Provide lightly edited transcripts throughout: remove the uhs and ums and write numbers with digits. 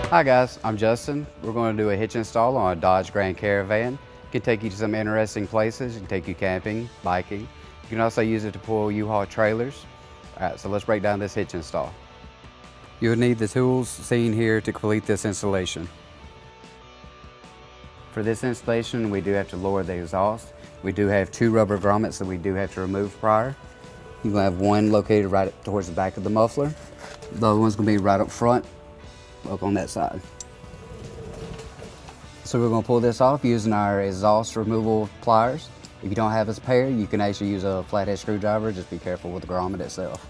Hi guys, I'm Justin. We're going to do a hitch install on a Dodge Grand Caravan. It can take you to some interesting places. It can take you camping, biking. You can also use it to pull U-Haul trailers. All right, so let's break down this hitch install. You'll need the tools seen here to complete this installation. For this installation, we do have to lower the exhaust. We do have 2 rubber grommets that we do have to remove prior. You're going to have one located right up towards the back of the muffler. The other one's going to be right up front, up on that side. So we're going to pull this off using our exhaust removal pliers. If you don't have a pair, you can actually use a flathead screwdriver. Just be careful with the grommet itself.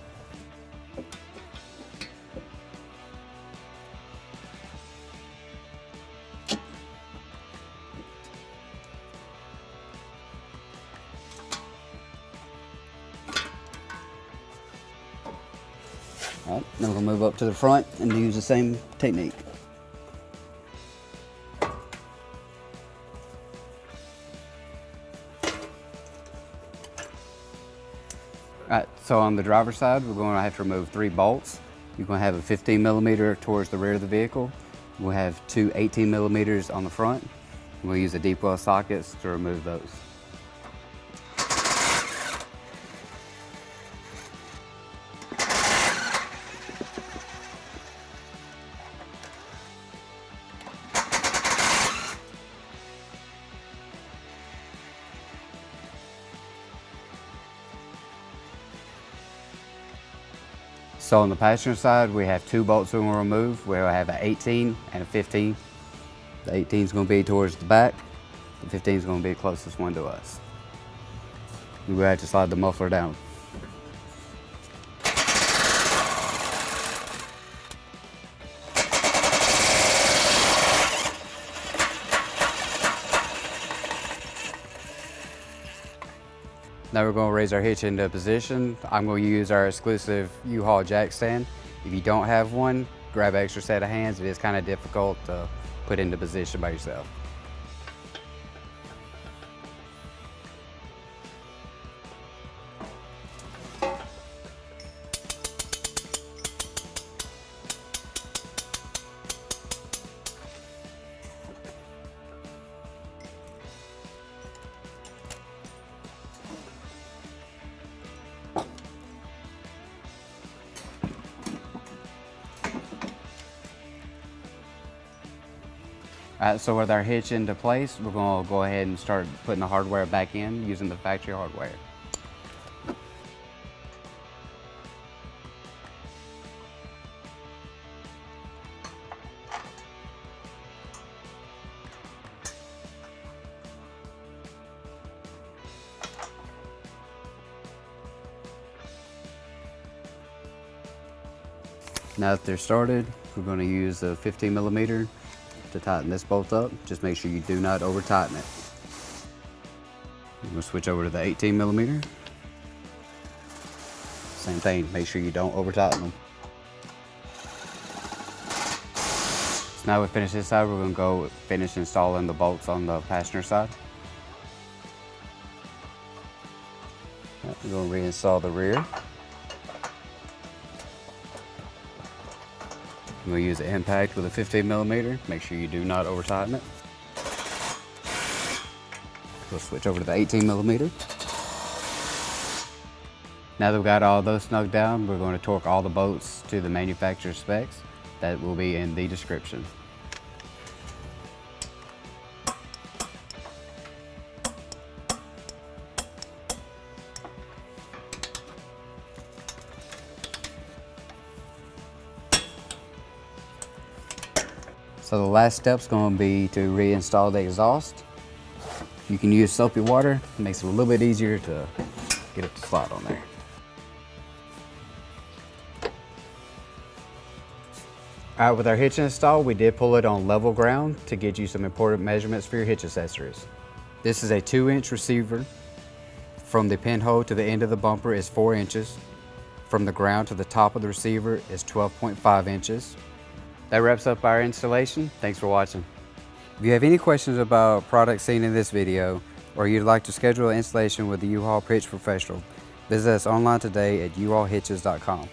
All right, then we're going to move up to the front and use the same technique. Alright, so on the driver's side, we're going to have to remove 3 bolts. You're going to have a 15 millimeter towards the rear of the vehicle. We'll have 2 18 millimeters on the front. We'll use the deep well sockets to remove those. So on the passenger side, we have 2 bolts we're going to remove. We'll have an 18 and a 15. The 18 is going to be towards the back. The 15 is going to be the closest one to us. We'll have to slide the muffler down. Now we're going to raise our hitch into position. I'm going to use our exclusive U-Haul jack stand. If you don't have one, grab an extra set of hands. It is kind of difficult to put into position by yourself. Alright, so with our hitch into place, we're going to go ahead and start putting the hardware back in using the factory hardware. Now that they're started, we're going to use the 15 millimeter to tighten this bolt up. Just make sure you do not over tighten it. We're going to switch over to the 18 millimeter. Same thing, make sure you don't over tighten them. So now we finish this side, we're going to go finish installing the bolts on the passenger side. We're going to reinstall the rear. We'll use the impact with a 15 millimeter. Make sure you do not over tighten it. We'll switch over to the 18 millimeter. Now that we've got all those snugged down, we're going to torque all the bolts to the manufacturer specs. That will be in the description. So the last step is going to be to reinstall the exhaust. You can use soapy water. It makes it a little bit easier to get it to slide on there. All right, with our hitch install, we did pull it on level ground to get you some important measurements for your hitch accessories. This is a 2-inch receiver. From the pinhole to the end of the bumper is 4 inches. From the ground to the top of the receiver is 12.5 inches. That wraps up our installation. Thanks for watching. If you have any questions about products seen in this video, or you'd like to schedule an installation with the U-Haul Hitch Professional, visit us online today at uhaulhitches.com.